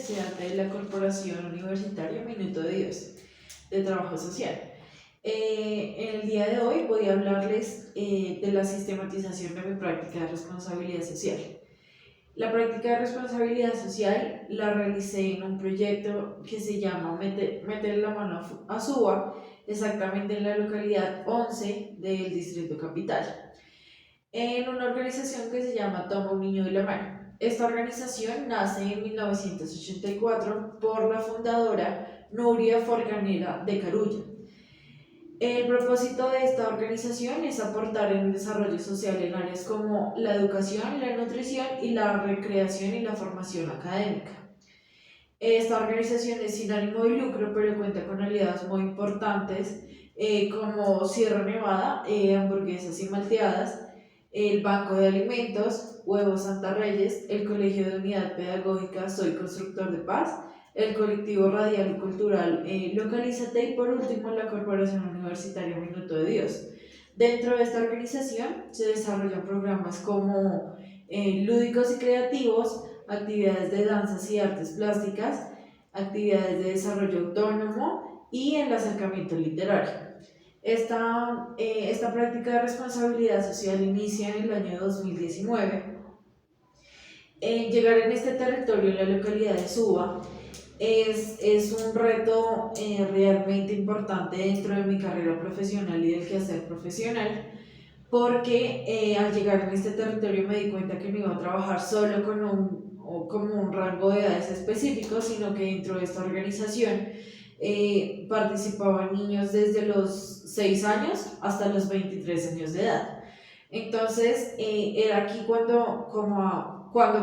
estudiante de la Corporación Universitaria Minuto de Dios, de Trabajo Social. En el día de hoy voy a hablarles de la sistematización de mi práctica de responsabilidad social. La práctica de responsabilidad social la realicé en un proyecto que se llama Meter la mano a Suba, exactamente en la localidad 11 del Distrito Capital, en una organización que se llama Toma un niño de la mano. Esta organización nace en 1984 por la fundadora Nuria Forganera de Carulla. El propósito de esta organización es aportar en el desarrollo social en áreas como la educación, la nutrición y la recreación y la formación académica. Esta organización es sin ánimo de lucro, pero cuenta con aliados muy importantes como Sierra Nevada, Hamburguesas y Malteadas, el Banco de Alimentos, Huevos Santa Reyes, el Colegio de Unidad Pedagógica Soy Constructor de Paz, el colectivo radial y cultural Localízate y por último la Corporación Universitaria Minuto de Dios. Dentro de esta organización se desarrollan programas como lúdicos y creativos, actividades de danzas y artes plásticas, actividades de desarrollo autónomo y el acercamiento literario. Esta práctica de responsabilidad social inicia en el año 2019. Llegar en este territorio, en la localidad de Suba, es un reto realmente importante dentro de mi carrera profesional y del quehacer profesional, porque al llegar en este territorio me di cuenta que no iba a trabajar solo como un rango de edades específico, sino que dentro de esta organización participaban niños desde los 6 años hasta los 23 años de edad. Entonces, era aquí cuando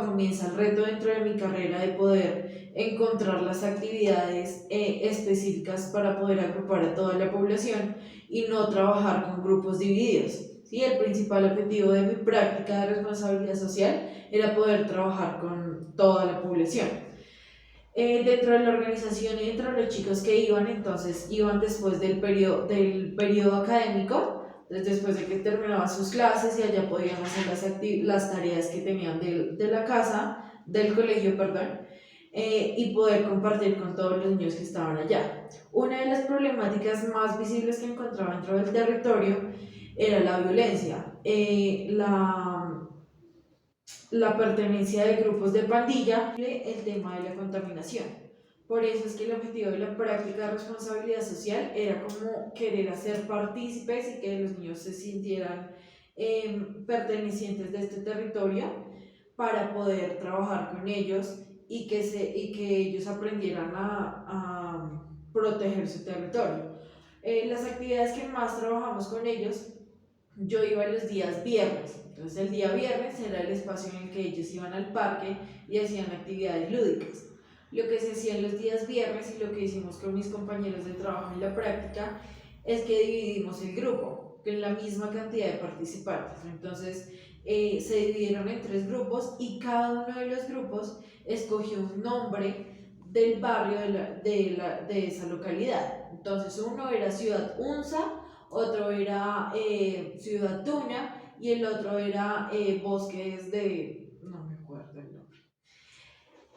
comienza el reto dentro de mi carrera de poder encontrar las actividades específicas para poder agrupar a toda la población y no trabajar con grupos divididos. ¿Sí? El principal objetivo de mi práctica de responsabilidad social era poder trabajar con toda la población. Dentro de la organización y dentro de los chicos que iban, entonces iban después del periodo académico, después de que terminaban sus clases y allá podían hacer las tareas que tenían de la casa, del colegio, perdón, y poder compartir con todos los niños que estaban allá. Una de las problemáticas más visibles que encontraba dentro del territorio era la violencia, la pertenencia de grupos de pandilla, el tema de la contaminación. Por eso es que el objetivo de la práctica de responsabilidad social era como querer hacer partícipes y que los niños se sintieran pertenecientes de este territorio para poder trabajar con ellos y que ellos aprendieran a proteger su territorio. Las actividades que más trabajamos con ellos, yo iba los días viernes. Entonces el día viernes era el espacio en el que ellos iban al parque y hacían actividades lúdicas. Lo que se hacía en los días viernes y lo que hicimos con mis compañeros de trabajo en la práctica es que dividimos el grupo con la misma cantidad de participantes. Entonces se dividieron en 3 grupos y cada uno de los grupos escogió un nombre del barrio de esa localidad. Entonces uno era Ciudad Unza, otro era Ciudad Tuna y el otro era Bosques de... no me acuerdo el nombre.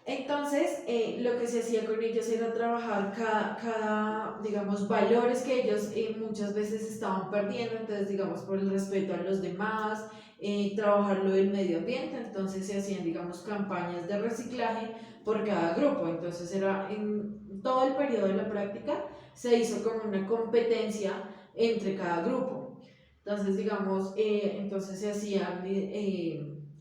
Entonces, lo que se hacía con ellos era trabajar digamos, valores que ellos muchas veces estaban perdiendo, entonces, digamos, por el respeto a los demás, trabajar lo del medio ambiente, entonces se hacían, digamos, campañas de reciclaje por cada grupo, entonces era en todo el periodo de la práctica se hizo como una competencia entre cada grupo. Entonces, digamos, entonces se hacían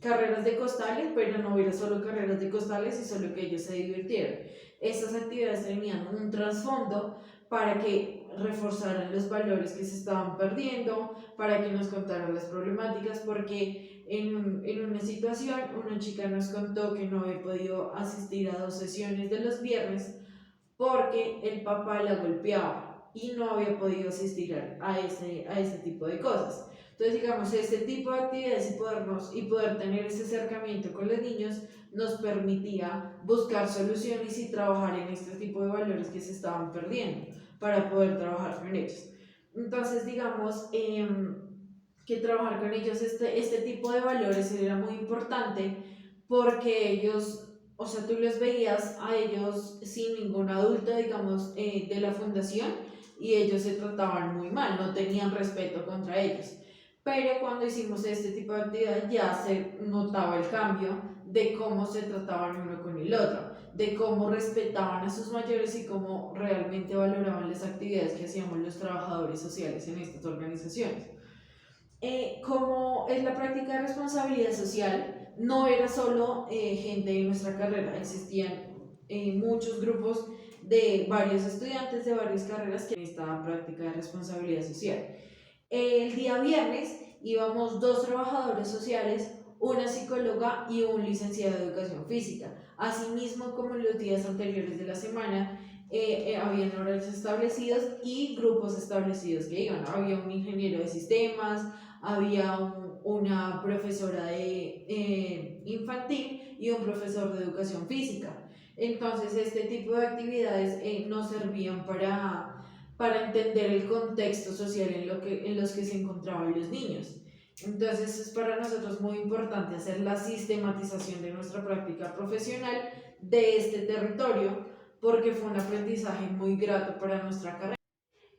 carreras de costales, pero no hubiera solo carreras de costales y solo que ellos se divirtieran. Estas actividades tenían un trasfondo para que reforzaran los valores que se estaban perdiendo, para que nos contaran las problemáticas, porque en una situación una chica nos contó que no había podido asistir a 2 sesiones de los viernes porque el papá la golpeaba y no había podido asistir a ese tipo de cosas. Entonces, digamos, este tipo de actividades y poder tener ese acercamiento con los niños nos permitía buscar soluciones y trabajar en este tipo de valores que se estaban perdiendo para poder trabajar con ellos. Entonces, digamos que trabajar con ellos este tipo de valores era muy importante porque ellos o sea, tú los veías a ellos sin ningún adulto, digamos, de la fundación y ellos se trataban muy mal, no tenían respeto contra ellos. Pero cuando hicimos este tipo de actividad ya se notaba el cambio de cómo se trataban uno con el otro, de cómo respetaban a sus mayores y cómo realmente valoraban las actividades que hacíamos los trabajadores sociales en estas organizaciones. Como es la práctica de responsabilidad social, no era solo gente de nuestra carrera, existían muchos grupos de varios estudiantes de varias carreras que esta práctica de responsabilidad social. El día viernes íbamos dos trabajadores sociales, una psicóloga y un licenciado de educación física. Asimismo, como en los días anteriores de la semana, habían horarios establecidos y grupos establecidos que iban. Había un ingeniero de sistemas, había una profesora de infantil y un profesor de educación física. Entonces, este tipo de actividades nos servían para entender el contexto social en los que se encontraban los niños. Entonces es para nosotros muy importante hacer la sistematización de nuestra práctica profesional de este territorio porque fue un aprendizaje muy grato para nuestra carrera.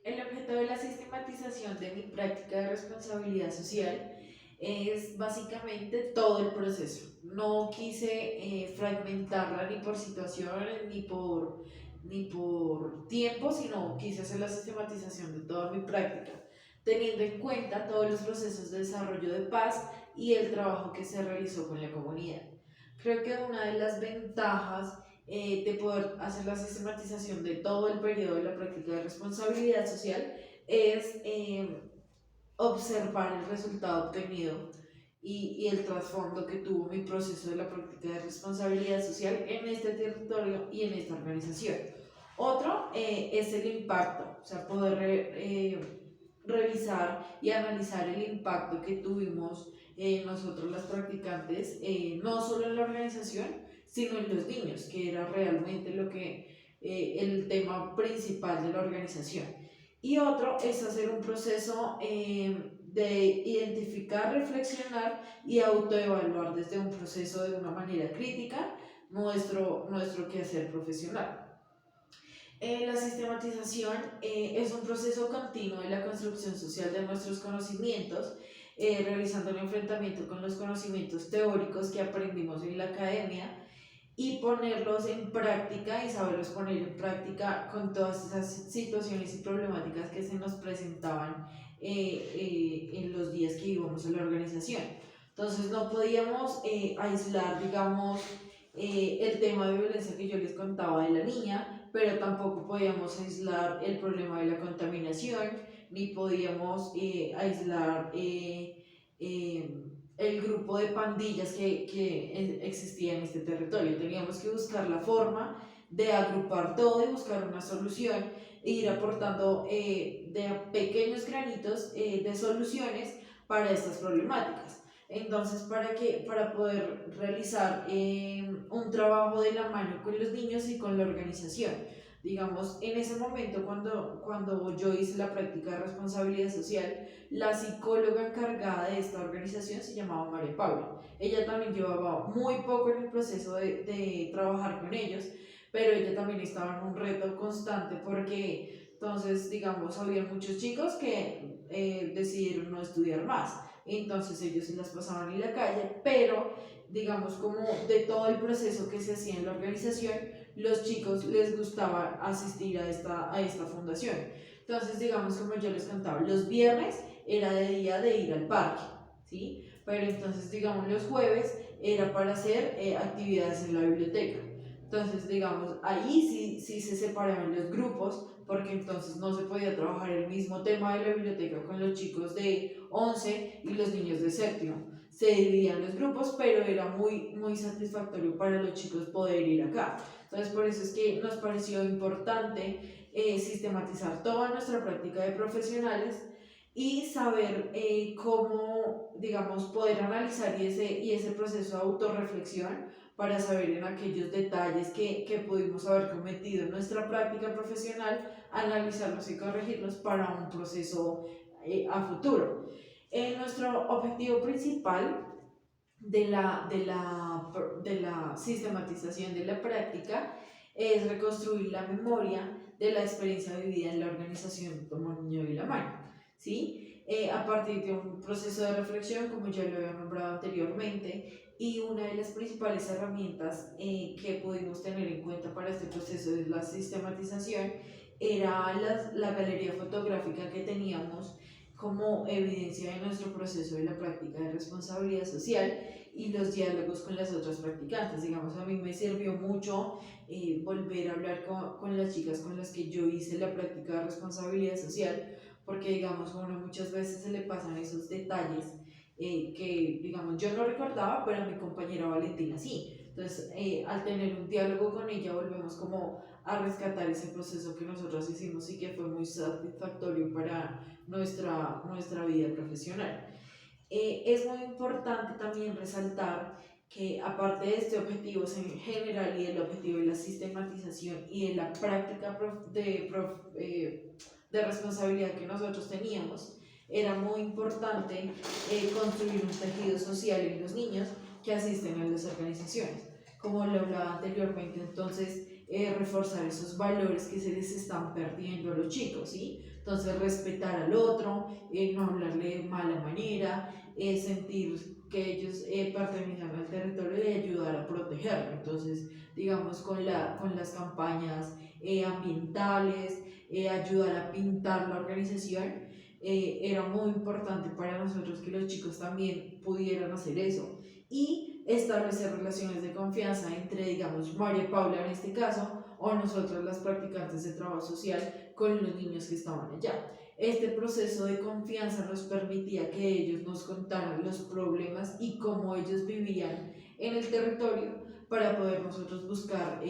El objeto de la sistematización de mi práctica de responsabilidad social es básicamente todo el proceso. No quise fragmentarla ni por situaciones ni por tiempo, sino quise hacer la sistematización de toda mi práctica, teniendo en cuenta todos los procesos de desarrollo de paz y el trabajo que se realizó con la comunidad. Creo que una de las ventajas de poder hacer la sistematización de todo el periodo de la práctica de responsabilidad social es observar el resultado obtenido y el trasfondo que tuvo mi proceso de la práctica de responsabilidad social en este territorio y en esta organización. Otro es el impacto, o sea, poder revisar y analizar el impacto que tuvimos nosotros las practicantes, no solo en la organización, sino en los niños, que era realmente el tema principal de la organización. Y otro es hacer un proceso de identificar, reflexionar y autoevaluar desde un proceso de una manera crítica nuestro quehacer profesional. La sistematización es un proceso continuo de la construcción social de nuestros conocimientos, realizando el enfrentamiento con los conocimientos teóricos que aprendimos en la academia y ponerlos en práctica y saberlos poner en práctica con todas esas situaciones y problemáticas que se nos presentaban en los días que íbamos a la organización. Entonces no podíamos aislar, digamos, el tema de violencia que yo les contaba de la niña, pero tampoco podíamos aislar el problema de la contaminación, ni podíamos aislar el grupo de pandillas que existía en este territorio. Teníamos que buscar la forma de agrupar todo y buscar una solución e ir aportando de pequeños granitos de soluciones para estas problemáticas. Entonces, para poder realizar un trabajo de la mano con los niños y con la organización. Digamos, en ese momento cuando yo hice la práctica de responsabilidad social, la psicóloga encargada de esta organización se llamaba María Paula. Ella también llevaba muy poco en el proceso de trabajar con ellos, pero ella también estaba en un reto constante porque entonces, digamos, había muchos chicos que decidieron no estudiar más. Entonces ellos se las pasaban en la calle, pero digamos como de todo el proceso que se hacía en la organización, los chicos les gustaba asistir a esta fundación. Entonces, digamos como yo les contaba, los viernes era de día de ir al parque, ¿sí? Pero entonces, digamos, los jueves era para hacer actividades en la biblioteca. Entonces, digamos, ahí sí se separaban los grupos, porque entonces no se podía trabajar el mismo tema de la biblioteca con los chicos de 11 y los niños de séptimo. Se dividían los grupos, pero era muy satisfactorio para los chicos poder ir acá. Entonces, por eso es que nos pareció importante sistematizar toda nuestra práctica de profesionales y saber cómo, digamos, poder analizar y ese proceso de autorreflexión para saber en aquellos detalles que pudimos haber cometido en nuestra práctica profesional, analizarlos y corregirlos para un proceso a futuro. Nuestro objetivo principal de la sistematización de la práctica es reconstruir la memoria de la experiencia vivida en la organización como niño y la mano, ¿sí? A partir de un proceso de reflexión, como ya lo había nombrado anteriormente, y una de las principales herramientas que pudimos tener en cuenta para este proceso de la sistematización era la galería fotográfica que teníamos como evidencia de nuestro proceso de la práctica de responsabilidad social y los diálogos con las otras practicantes. Digamos, a mí me sirvió mucho volver a hablar con las chicas con las que yo hice la práctica de responsabilidad social, porque digamos, a uno muchas veces se le pasan esos detalles que, digamos, yo no recordaba, pero a mi compañera Valentina sí. Entonces, al tener un diálogo con ella, volvemos como a rescatar ese proceso que nosotros hicimos y que fue muy satisfactorio para nuestra vida profesional. Es muy importante también resaltar que aparte de este objetivo en general y del objetivo de la sistematización y de la práctica de responsabilidad que nosotros teníamos, era muy importante construir un tejido social en los niños que asisten a las organizaciones. Como lo hablaba anteriormente, entonces reforzar esos valores que se les están perdiendo a los chicos, ¿sí? Entonces respetar al otro, no hablarle de mala manera, sentir que ellos pertenecen al territorio y ayudar a protegerlo. Entonces, digamos, con las campañas ambientales, ayudar a pintar la organización, era muy importante para nosotros que los chicos también pudieran hacer eso y establecer relaciones de confianza entre, digamos, María Paula en este caso, o nosotros las practicantes de trabajo social con los niños que estaban allá. Este proceso de confianza nos permitía que ellos nos contaran los problemas y cómo ellos vivían en el territorio para poder nosotros buscar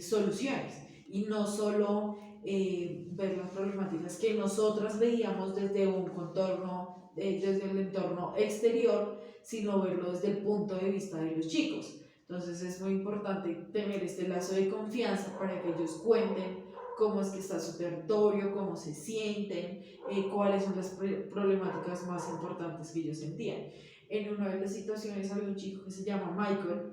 soluciones y no solo ver las problemáticas que nosotras veíamos desde un contorno, desde el entorno exterior, sino verlo desde el punto de vista de los chicos. Entonces es muy importante tener este lazo de confianza para que ellos cuenten cómo es que está su territorio, cómo se sienten, cuáles son las problemáticas más importantes que ellos sentían. En una de las situaciones había un chico que se llama Michael.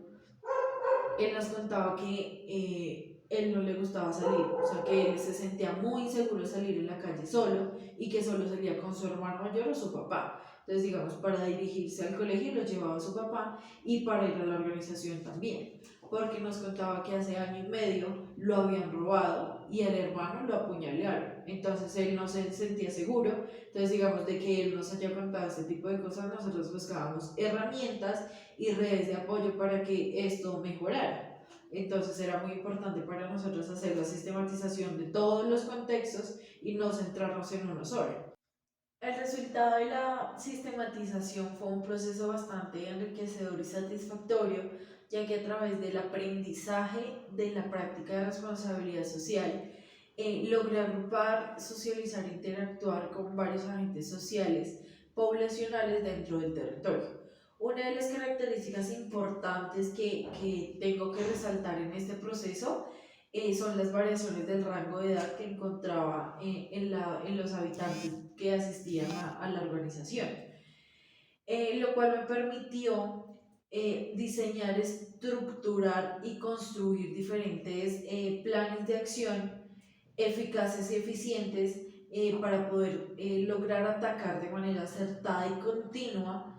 Él nos contaba que él no le gustaba salir, o sea que él se sentía muy inseguro de salir en la calle solo y que solo salía con su hermano mayor o su papá. Entonces, digamos, para dirigirse al colegio lo llevaba a su papá y para ir a la organización también, porque nos contaba que hace año y medio lo habían robado y al hermano lo apuñalearon. Entonces él no se sentía seguro. Entonces, digamos, de que él nos haya contado este tipo de cosas, nosotros buscábamos herramientas y redes de apoyo para que esto mejorara. Entonces era muy importante para nosotros hacer la sistematización de todos los contextos y no centrarnos en uno solo. El resultado de la sistematización fue un proceso bastante enriquecedor y satisfactorio, ya que a través del aprendizaje de la práctica de responsabilidad social, logré agrupar, socializar e interactuar con varios agentes sociales poblacionales dentro del territorio. Una de las características importantes que tengo que resaltar en este proceso son las variaciones del rango de edad que encontraba en los habitantes que asistían a la organización, lo cual me permitió diseñar, estructurar y construir diferentes planes de acción eficaces y eficientes para poder lograr atacar de manera acertada y continua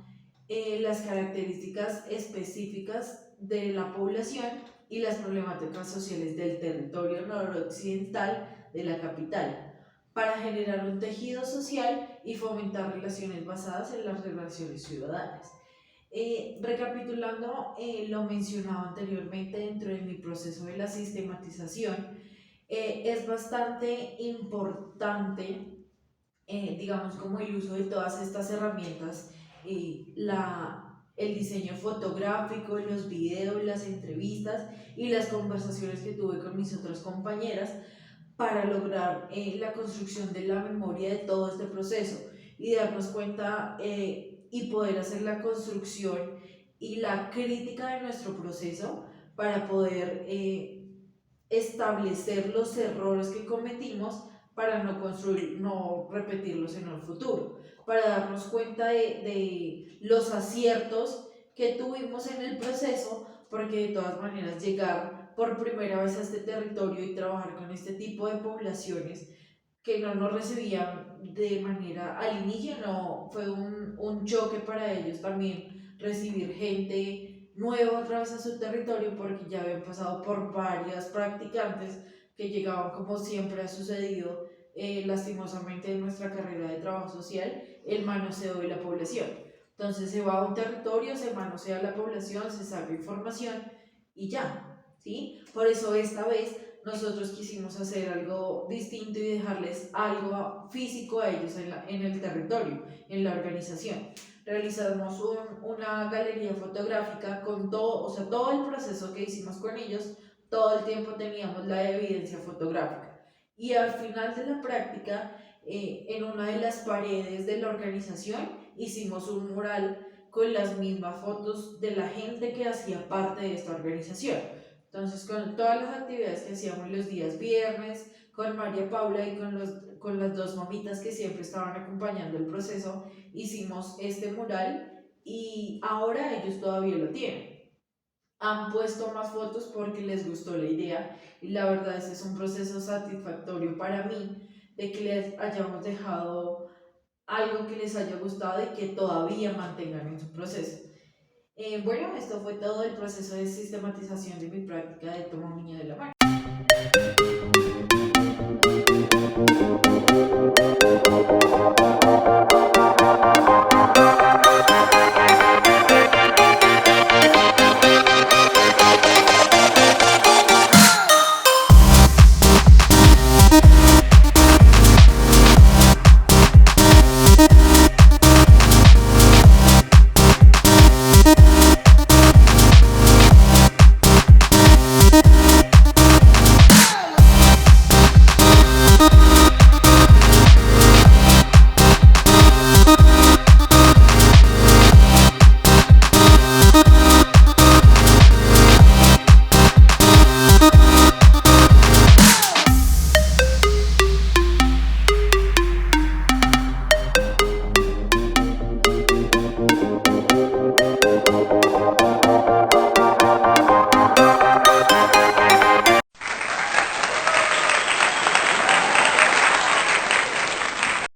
las características específicas de la población y las problemáticas sociales del territorio noroccidental de la capital, para generar un tejido social y fomentar relaciones basadas en las relaciones ciudadanas. Recapitulando lo mencionado anteriormente dentro de mi proceso de la sistematización, es bastante importante, digamos, como el uso de todas estas herramientas, el diseño fotográfico, los videos, las entrevistas y las conversaciones que tuve con mis otras compañeras para lograr la construcción de la memoria de todo este proceso y darnos cuenta y poder hacer la construcción y la crítica de nuestro proceso para poder establecer los errores que cometimos para no construir, no repetirlos en el futuro, para darnos cuenta de los aciertos que tuvimos en el proceso, porque de todas maneras llegar por primera vez a este territorio y trabajar con este tipo de poblaciones que no nos recibían de manera al inicio, no, fue un choque para ellos también recibir gente nueva otra vez a su territorio porque ya habían pasado por varias practicantes que llegaban como siempre ha sucedido lastimosamente en nuestra carrera de trabajo social, el manoseo de la población. Entonces se va a un territorio, se manosea la población, se saca información y ya, ¿sí? Por eso esta vez nosotros quisimos hacer algo distinto y dejarles algo físico a ellos en el territorio, en la organización. Realizamos una galería fotográfica con todo, o sea, todo el proceso que hicimos con ellos, todo el tiempo teníamos la evidencia fotográfica. Y al final de la práctica, en una de las paredes de la organización, hicimos un mural con las mismas fotos de la gente que hacía parte de esta organización. Entonces, con todas las actividades que hacíamos los días viernes, con María Paula y con las dos mamitas que siempre estaban acompañando el proceso, hicimos este mural y ahora ellos todavía lo tienen. Han puesto más fotos porque les gustó la idea y la verdad ese es un proceso satisfactorio para mí de que les hayamos dejado algo que les haya gustado y que todavía mantengan en su proceso. Bueno, esto fue todo el proceso de sistematización de mi práctica de Toma Niña de la Mano.